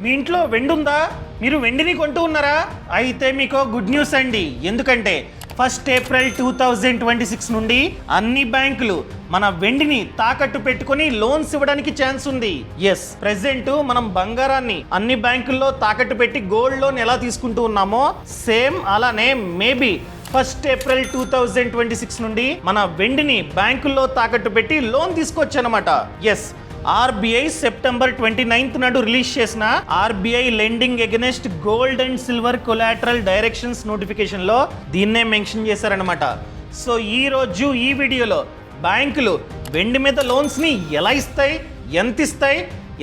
మీ ఇంట్లో వెండి ఉందా? మీరు వెండిని కొంటూ ఉన్నారా? అయితే మీకు గుడ్ న్యూస్ అండి. ఎందుకంటే 1 ఏప్రిల్ 2026 నుండి అన్ని బ్యాంకులు మన వెండిని తాకట్టు పెట్టుకొని లోన్స్ ఇవ్వడానికి ఛాన్స్ ఉంది. ఎస్, ప్రెసెంట్ మనం బంగారాన్ని అన్ని బ్యాంకుల్లో తాకట్టు పెట్టి గోల్డ్ లోన్ ఎలా తీసుకుంటూ ఉన్నామో సేమ్ అలానే మేబీ 1 ఏప్రిల్ 2026 నుండి మన వెండిని బ్యాంకుల్లో తాకట్టు పెట్టి లోన్ తీసుకోవచ్చు అనమాట. ఎస్, ఆర్బీఐ సెప్టెంబర్ 29 నాడు రిలీజ్ చేసిన RBI lending against gold and silver collateral directions notification లో దీన్నే మెన్షన్ చేశారనమాట. సో ఈ రోజు ఈ వీడియోలో బ్యాంకులు వెండి మీద లోన్స్ ని ఎలా ఇస్తాయి, ఎంత ఇస్తాయి,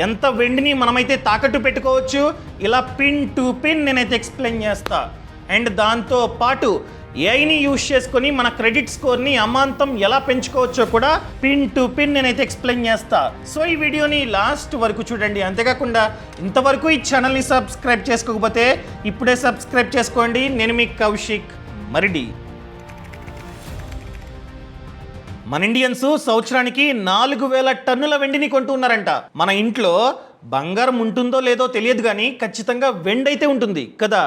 ఎంత వెండిని మనమైతే తాకట్టు పెట్టుకోవచ్చు, ఇలా పిన్ టు పిన్ నేనైతే ఎక్స్ప్లెయిన్ చేస్తా. అండ్ దాంతో పాటు ఏఐని యూజ్ చేసుకొని మన క్రెడిట్ స్కోర్ని అమాంతం ఎలా పెంచుకోవచ్చో కూడా పిన్ టు పిన్ నేనైతే ఎక్స్ప్లెయిన్ చేస్తా. సో ఈ వీడియోని లాస్ట్ వరకు చూడండి. అంతేకాకుండా ఇంతవరకు ఈ ఛానల్ని సబ్స్క్రైబ్ చేసుకోకపోతే ఇప్పుడే సబ్స్క్రైబ్ చేసుకోండి. నేను మీ కౌశిక్ మరిడి. మన ఇండియన్స్ సంవత్సరానికి 4000 టన్నుల వెండిని కొంటూ ఉన్నారంట. మన ఇంట్లో బంగారం ఉంటుందో లేదో తెలియదు కానీ ఖచ్చితంగా వెండి అయితే ఉంటుంది కదా.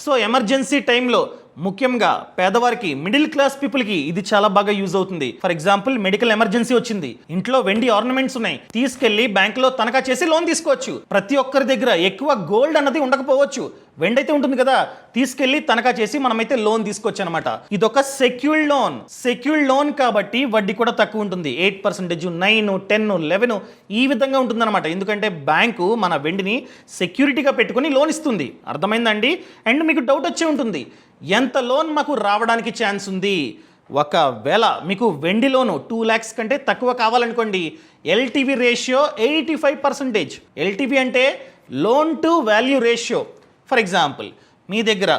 సో ఎమర్జెన్సీ టైంలో ముఖ్యంగా పేదవారికి, మిడిల్ క్లాస్ పీపుల్కి ఇది చాలా బాగా యూజ్ అవుతుంది. ఫర్ ఎగ్జాంపుల్ మెడికల్ ఎమర్జెన్సీ వచ్చింది, ఇంట్లో వెండి ఆర్నమెంట్స్ ఉన్నాయి, తీసుకెళ్లి బ్యాంకులో తనఖా చేసి లోన్ తీసుకోవచ్చు. ప్రతి ఒక్కరి దగ్గర ఎక్కువ గోల్డ్ అన్నది ఉండకపోవచ్చు, వెండి అయితే ఉంటుంది కదా, తీసుకెళ్లి తనఖా చేసి మనమైతే లోన్ తీసుకోవచ్చు అనమాట. ఇదొక సెక్యూర్డ్ లోన్ కాబట్టి వడ్డీ కూడా తక్కువ ఉంటుంది. 8%, 9, 10, 11 ఈ విధంగా ఉంటుంది అనమాట. ఎందుకంటే బ్యాంకు మన వెండిని సెక్యూరిటీగా పెట్టుకుని లోన్ ఇస్తుంది. అర్థమైందండి? అండ్ మీకు డౌట్ వచ్చే ఉంటుంది, ఎంత లోన్ మాకు రావడానికి ఛాన్స్ ఉంది? ఒకవేళ మీకు వెండి లోను 2 lakhs కంటే తక్కువ కావాలనుకోండి, ఎల్టీవీ రేషియో 85%. ఎల్టీవీ అంటే loan to value ratio. For example మీ దగ్గర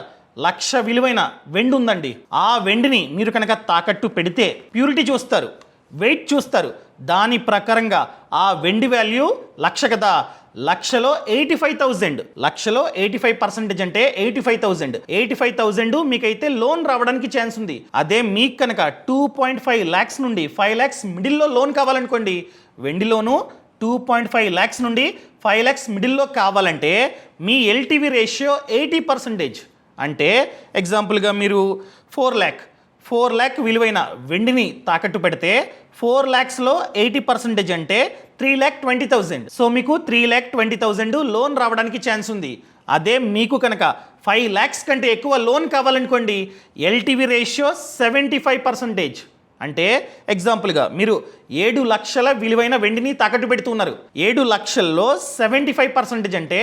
1,00,000 విలువైన వెండి ఉందండి. ఆ వెండిని మీరు కనుక తాకట్టు పెడితే ప్యూరిటీ చూస్తారు, వెయిట్ చూస్తారు, దాని ప్రకారంగా ఆ వెండి వాల్యూ 1,00,000 కదా, 1,00,000లో 85,000, 1,00,000లో 85% అంటే 85,000. 85,000 మీకైతే లోన్ రావడానికి ఛాన్స్ ఉంది. అదే మీకు కనుక 2.5 lakhs నుండి 5 lakhs మిడిల్లో లోన్ కావాలనుకోండి, వెండి లోను 2.5 lakhs నుండి 5 lakhs మిడిల్లో కావాలంటే మీ ఎల్టీవీ రేషియో 80%. అంటే ఎగ్జాంపుల్గా మీరు 4 lakh విలువైన వెండిని తాకట్టు పెడితే 4 lakhsలో 80% అంటే 3,20,000. సో మీకు 3,20,000 లోన్ రావడానికి ఛాన్స్ ఉంది. అదే మీకు కనుక 5 lakhs కంటే ఎక్కువ లోన్ కావాలనుకోండి, ఎల్టీవీ రేషియో 75%. అంటే ఎగ్జాంపుల్గా మీరు 7 లక్షల విలువైన వెండిని తాకట్టు పెడుతున్నారు, 7 లక్షల్లో 75% అంటే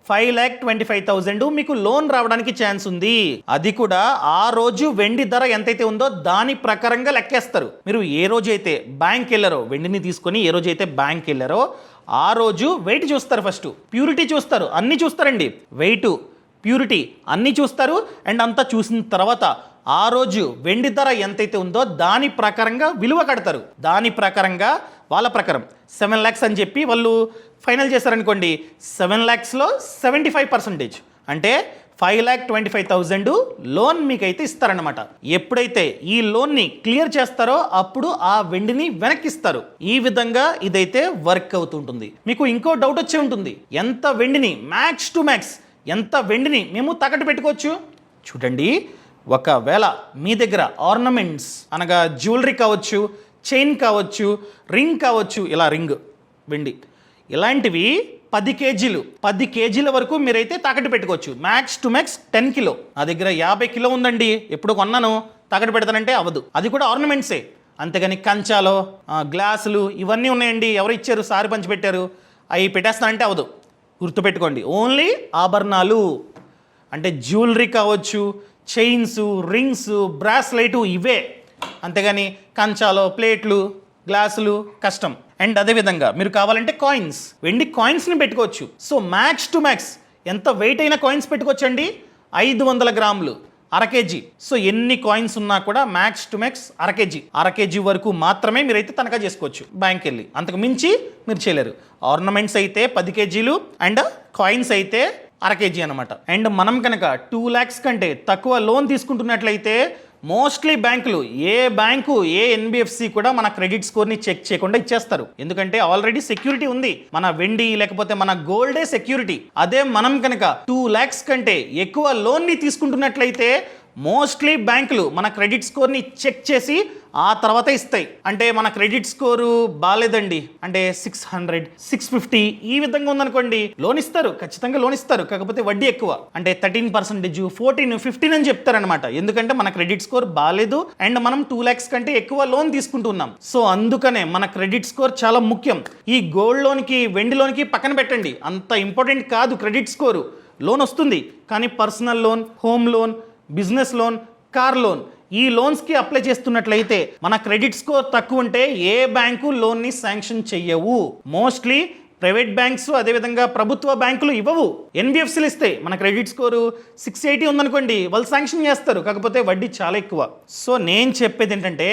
5,25,000 మీకు లోన్ రావడానికి ఛాన్స్ ఉంది. అది కూడా ఆ రోజు వెండి ధర ఎంతైతే ఉందో దాని ప్రకారంగా లెక్కేస్తారు. మీరు ఏ రోజైతే బ్యాంక్ వెళ్ళారో, వెండిని తీసుకొని ఏ రోజైతే బ్యాంక్ వెళ్ళారో ఆ రోజు వెయిట్ చూస్తారు, ఫస్ట్ ప్యూరిటీ చూస్తారు, అన్నీ చూస్తారండి. వెయిట్, ప్యూరిటీ అన్నీ చూస్తారు. అండ్ అంతా చూసిన తర్వాత ఆ రోజు వెండి ధర ఎంతైతే ఉందో దాని ప్రకారంగా విలువ కడతారు. దాని ప్రకారంగా వాళ్ళ ప్రకారం 7 lakhs అని చెప్పి వాళ్ళు ఫైనల్ చేశారనుకోండి, 7 lakhsలో 75% అంటే 5,25,000 లోన్ మీకైతే ఇస్తారనమాట. ఎప్పుడైతే ఈ లోన్ని క్లియర్ చేస్తారో అప్పుడు ఆ వెండిని వెనక్కిస్తారు. ఈ విధంగా ఇదైతే వర్క్ అవుతుంటుంది. మీకు ఇంకో డౌట్ వచ్చే ఉంటుంది, ఎంత వెండిని మ్యాక్స్ టు మ్యాక్స్ ఎంత వెండిని మేము తాకట్టు పెట్టుకోవచ్చు? చూడండి, ఒకవేళ మీ దగ్గర ఆర్నమెంట్స్ అనగా జ్యువెలరీ కావచ్చు, చైన్ కావచ్చు, రింగ్ కావచ్చు, ఇలా రింగ్ వెండి ఇలాంటివి 10 కేజీల వరకు మీరైతే తాకట్టు పెట్టుకోవచ్చు. Max to max 10 kilo. నా దగ్గర 50 కిలో ఉందండి, ఎప్పుడు కొన్నాను, తాకట్టు పెడతానంటే అవ్వదు. అది కూడా ఆర్నమెంట్సే. అంతేగాని కంచాలో గ్లాసులు ఇవన్నీ ఉన్నాయండి, ఎవరు ఇచ్చారు, సారి పంచి పెట్టారు, అవి పెట్టేస్తానంటే అవ్వదు. గుర్తుపెట్టుకోండి, ఓన్లీ ఆభరణాలు అంటే జ్యువెలరీ కావచ్చు, చైన్స్, రింగ్స్, బ్రాస్లైటు ఇవే. అంతేగాని కంచాలో ప్లేట్లు, గ్లాసులు కష్టం. అండ్ అదేవిధంగా మీరు కావాలంటే కాయిన్స్, వెండి కాయిన్స్ని పెట్టుకోవచ్చు. సో మ్యాక్స్ టు మ్యాక్స్ ఎంత వెయిట్ అయిన కాయిన్స్ పెట్టుకోవచ్చు అండి, 500 గ్రాములు, 1/2 kg. సో ఎన్ని కాయిన్స్ ఉన్నా కూడా మ్యాక్స్ టు మ్యాక్స్ 1/2 kg వరకు మాత్రమే మీరైతే తనఖా చేసుకోవచ్చు బ్యాంక్ వెళ్ళి. అంతకు మించి మీరు చేయలేరు. ఆర్నమెంట్స్ అయితే 10 kg అండ్ కాయిన్స్ అయితే 1/2 kg అనమాట. అండ్ మనం కనుక 2 lakhs కంటే తక్కువ లోన్ తీసుకుంటున్నట్లయితే మోస్ట్లీ బ్యాంకులు ఏ బ్యాంకు ఏ ఎన్బిఎఫ్సి కూడా మన క్రెడిట్ స్కోర్ని చెక్ చేయకుండా ఇచ్చేస్తారు. ఎందుకంటే ఆల్రెడీ సెక్యూరిటీ ఉంది, మన వెండి లేకపోతే మన గోల్డే సెక్యూరిటీ. అదే మనం కనుక 2 lakhs కంటే ఎక్కువ లోన్ని తీసుకుంటున్నట్లయితే మోస్ట్లీ బ్యాంకులు మన క్రెడిట్ స్కోర్ని చెక్ చేసి ఆ తర్వాత ఇస్తాయి. అంటే మన క్రెడిట్ స్కోరు బాగాలేదండి అంటే 600 650 ఈ విధంగా ఉందనుకోండి, లోన్ ఇస్తారు, ఖచ్చితంగా లోన్ ఇస్తారు. కాకపోతే వడ్డీ ఎక్కువ, అంటే 13%, 14, 15 అని చెప్తారనమాట. ఎందుకంటే మన క్రెడిట్ స్కోర్ బాగాలేదు అండ్ మనం 2 lakhs కంటే ఎక్కువ లోన్ తీసుకుంటున్నాం. సో అందుకనే మన క్రెడిట్ స్కోర్ చాలా ముఖ్యం. ఈ గోల్డ్ లోన్కి వెండి లోన్కి పక్కన పెట్టండి, అంత ఇంపార్టెంట్ కాదు క్రెడిట్ స్కోరు. లోన్ వస్తుంది కానీ personal loan, home loan, business loan, car loan, ఈ లోన్స్కి అప్లై చేస్తున్నట్లయితే మన క్రెడిట్ స్కోర్ తక్కువ ఉంటే ఏ బ్యాంకు లోన్ని శాంక్షన్ చెయ్యవు. మోస్ట్లీ ప్రైవేట్ బ్యాంక్స్ అదేవిధంగా ప్రభుత్వ బ్యాంకులు ఇవ్వవు, ఎన్బిఎఫ్సీలు ఇస్తాయి. మన క్రెడిట్ స్కోరు 680 ఉందనుకోండి, వాళ్ళు శాంక్షన్ చేస్తారు, కాకపోతే వడ్డీ చాలా ఎక్కువ. సో నేను చెప్పేది ఏంటంటే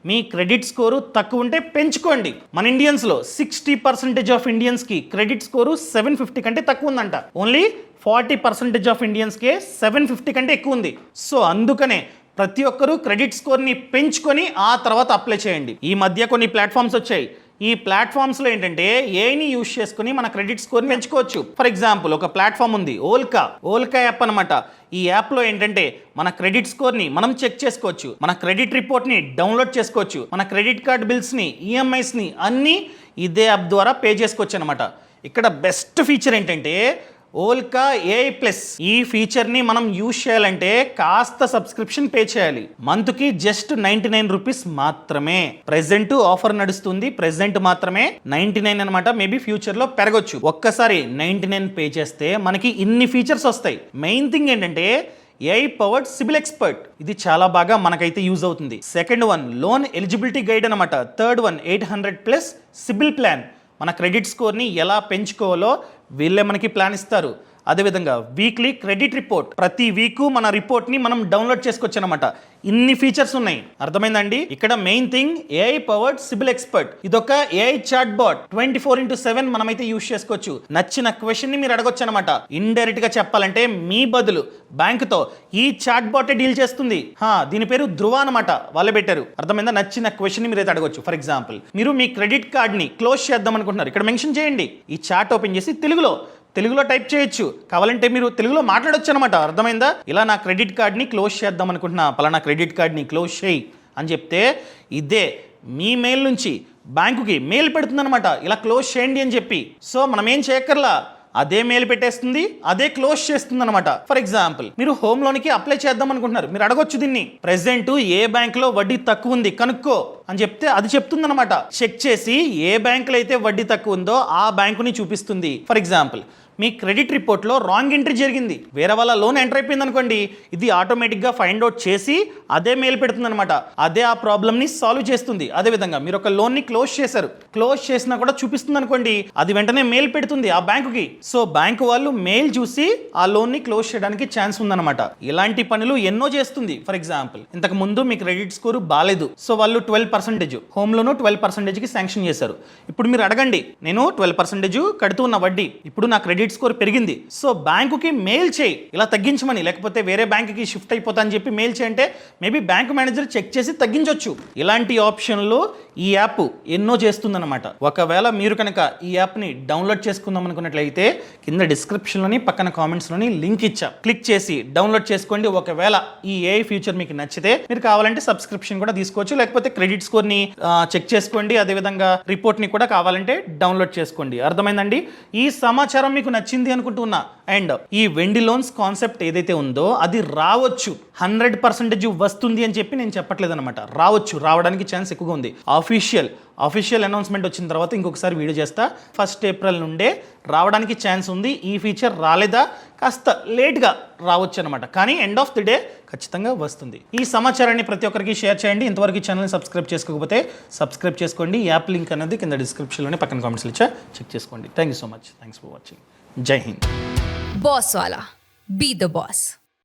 మీ క్రెడిట్ స్కోరు తక్కువ ఉంటే పెంచుకోండి. మన ఇండియన్స్లో 60% ఆఫ్ ఇండియన్స్కి క్రెడిట్ స్కోరు 750 కంటే తక్కువ ఉందంట. ఓన్లీ 40% ఆఫ్ ఇండియన్స్కే 750 కంటే ఎక్కువ ఉంది. సో అందుకనే ప్రతి ఒక్కరూ క్రెడిట్ స్కోర్ని పెంచుకొని ఆ తర్వాత అప్లై చేయండి. ఈ మధ్య కొన్ని ప్లాట్ఫామ్స్ వచ్చాయి. ఈ ప్లాట్ఫామ్స్లో ఏంటంటే ఏని యూజ్ చేసుకుని మన క్రెడిట్ స్కోర్ని పెంచుకోవచ్చు. ఫర్ ఎగ్జాంపుల్ ఒక ప్లాట్ఫామ్ ఉంది, ఓల్కా యాప్ అనమాట. ఈ యాప్లో ఏంటంటే మన క్రెడిట్ స్కోర్ని మనం చెక్ చేసుకోవచ్చు, మన క్రెడిట్ రిపోర్ట్ని డౌన్లోడ్ చేసుకోవచ్చు, మన క్రెడిట్ కార్డ్ బిల్స్ని, ఈఎంఐస్ని అన్నీ ఇదే యాప్ ద్వారా పే చేసుకోవచ్చు అనమాట. ఇక్కడ బెస్ట్ ఫీచర్ ఏంటంటే ఓల్కా AI ప్లస్. ఈ ఫీచర్ని మనం యూజ్ చేయాలంటే కాస్త సబ్స్క్రిప్షన్ పే చేయాలి. మంత్కి జస్ట్ 99 రూపీస్ మాత్రమే. ప్రెజెంట్ ఆఫర్ నడుస్తుంది, ప్రెజెంట్ మాత్రమే 99 అనమాట. మేబీ ఫ్యూచర్లో పెరగొచ్చు. ఒక్కసారి 99 పే చేస్తే మనకి ఇన్ని ఫీచర్స్ వస్తాయి. మెయిన్ థింగ్ ఏంటంటే AI పవర్డ్ సిబిల్ ఎక్స్పర్ట్, ఇది చాలా బాగా మనకైతే యూజ్ అవుతుంది. Second one loan eligibility guide అనమాట. Third one 800+ CIBIL plan. మన క్రెడిట్ స్కోర్ని ఎలా పెంచుకోవాలో వీళ్ళే మనకి ప్లాన్ ఇస్తారు. అదేవిధంగా వీక్లీ క్రెడిట్ రిపోర్ట్, ప్రతి వీకు మన రిపోర్ట్ని మనం డౌన్లోడ్ చేసుకోవచ్చు అనమాట. ఇన్ని ఫీచర్స్ ఉన్నాయి, అర్థమైందండి. ఇక్కడ main thing AI powered CIBIL expert. ఇదొక AI చాట్ బాట్ 24/7 మనమైతే యూజ్ చేసుకోవచ్చు. నచ్చిన క్వశ్చన్ ని మీరు అడగొచ్చు అనమాట. ఇండైరెక్ట్ గా చెప్పాలంటే మీ బదులు బ్యాంకుతో ఈ చాట్ బాటే డీల్ చేస్తుంది. దీని పేరు ధృవ అనమాట, వాళ్ళే పెట్టారు. అర్థమైందా? నచ్చిన క్వశ్చన్ ని మీరైతే అడగొచ్చు. ఫర్ ఎగ్జాంపుల్ మీరు మీ క్రెడిట్ కార్డ్ ని క్లోజ్ చేద్దాం అనుకుంటున్నారు, ఇక్కడ మెన్షన్ చేయండి. ఈ చాట్ ఓపెన్ చేసి తెలుగులో టైప్ చేయొచ్చు. కావాలంటే మీరు తెలుగులో మాట్లాడొచ్చు అనమాట. అర్థమైందా? ఇలా నా క్రెడిట్ కార్డ్ని క్లోజ్ చేద్దాం అనుకుంటున్నా, పలానా క్రెడిట్ కార్డ్ని క్లోజ్ చేయి అని చెప్తే ఇదే మీ మెయిల్ నుంచి బ్యాంకుకి మెయిల్ పెడుతుందనమాట, ఇలా క్లోజ్ చేయండి అని చెప్పి. సో మనం ఏం చేయక్కర్లా, అదే మెయిల్ పెట్టేస్తుంది, అదే క్లోజ్ చేస్తుంది అనమాట. ఫర్ ఎగ్జాంపుల్ మీరు హోమ్ లోన్కి అప్లై చేద్దాం అనుకుంటున్నారు, మీరు అడగొచ్చు దీన్ని, ప్రెసెంట్ ఏ బ్యాంకులో వడ్డీ తక్కువ ఉంది కనుక్కో అని చెప్తే అది చెప్తుంది అనమాట. చెక్ చేసి ఏ బ్యాంకులో అయితే వడ్డీ తక్కువ ఉందో ఆ బ్యాంకుని చూపిస్తుంది. ఫర్ ఎగ్జాంపుల్ మీ క్రెడిట్ రిపోర్ట్లో రాంగ్ ఎంట్రీ జరిగింది, వేరే వాళ్ళ లోన్ ఎంటర్ అయిపోయింది అనుకోండి, ఇది ఆటోమేటిక్గా ఫైండ్ అవుట్ చేసి అదే మెయిల్ పెడుతుంది అనమాట. అదే ఆ ప్రాబ్లమ్ని సాల్వ్ చేస్తుంది. అదేవిధంగా మీరు ఒక లోన్ని క్లోజ్ చేశారు, క్లోజ్ చేసినా కూడా చూపిస్తుంది అనుకోండి, అది వెంటనే మెయిల్ పెడుతుంది ఆ బ్యాంకుకి. సో బ్యాంకు వాళ్ళు మెయిల్ చూసి ఆ లోన్ని క్లోజ్ చేయడానికి ఛాన్స్ ఉందన్నమాట. ఇలాంటి పనులు ఎన్నో చేస్తుంది. ఫర్ ఎగ్జాంపుల్ ఇంతకు ముందు మీ క్రెడిట్ స్కోర్ బాగాలేదు, సో వాళ్ళు 12% హోమ్ లోను 12%కి శాంక్షన్ చేశారు. ఇప్పుడు మీరు అడగండి, నేను 12% కడుతూ ఉన్న వడ్డీ, ఇప్పుడు నా క్రెడిట్ స్కోర్ పెరిగింది, సో బ్యాంకుకి మెయిల్ చేయి ఇలా తగ్గించమని, లేకపోతే వేరే బ్యాంకుకి షిఫ్ట్ అయిపోతా అని చెప్పి మెయిల్ చేయంటే మేబీ బ్యాంక్ మేనేజర్ చెక్ చేసి తగ్గించవచ్చు. ఇలాంటి ఆప్షన్లు ఈ యాప్ ఎన్నో చేస్తుందన్నమాట. ఒకవేళ మీరు కనుక ఈ యాప్ని డౌన్లోడ్ చేసుకుందాం అనుకున్నట్లయితే కింద డిస్క్రిప్షన్లోని పక్కన కామెంట్స్లోని లింక్ ఇచ్చా, క్లిక్ చేసి డౌన్లోడ్ చేసుకోండి. ఒకవేళ ఈ AI ఫీచర్ మీకు నచ్చితే మీరు కావాలంటే సబ్స్క్రిప్షన్ కూడా తీసుకోవచ్చు, లేకపోతే క్రెడిట్ స్కోర్ని చెక్ చేసుకోండి. అదేవిధంగా రిపోర్ట్ని కూడా కావాలంటే డౌన్లోడ్ చేసుకోండి. అర్థమైందండి? ఈ సమాచారం మీకు నచ్చింది అనుకుంటున్నా. అండ్ ఈ వెండి లోన్స్ కాన్సెప్ట్ ఏదైతే ఉందో అది రావచ్చు, 100% వస్తుంది అని చెప్పి నేను చెప్పట్లేదు అనమాట. రావడానికి ఛాన్స్ ఎక్కువగా ఉంది. అఫీషియల్ అనౌన్స్మెంట్ వచ్చిన తర్వాత ఇంకొకసారి వీడియో చేస్తా. 1st ఏప్రిల్ నుండే రావడానికి ఛాన్స్ ఉంది. ఈ ఫీచర్ రాలేదా, కాస్త లేట్గా రావచ్చు అనమాట, కానీ ఎండ్ ఆఫ్ ది డే ఖచ్చితంగా వస్తుంది. ఈ సమాచారాన్ని ప్రతి ఒక్కరికి షేర్ చేయండి. ఇంతవరకు ఈ ఛానల్ని సబ్స్క్రైబ్ చేసుకోకపోతే సబ్స్క్రైబ్ చేసుకోండి. యాప్ లింక్ అనేది కింద డిస్క్రిప్షన్లోనే పక్కన కామెంట్స్లో ఇచ్చా, చెక్ చేసుకోండి. Thank you so much. Thanks for watching. జై Hind. Boss Wala. Be the boss.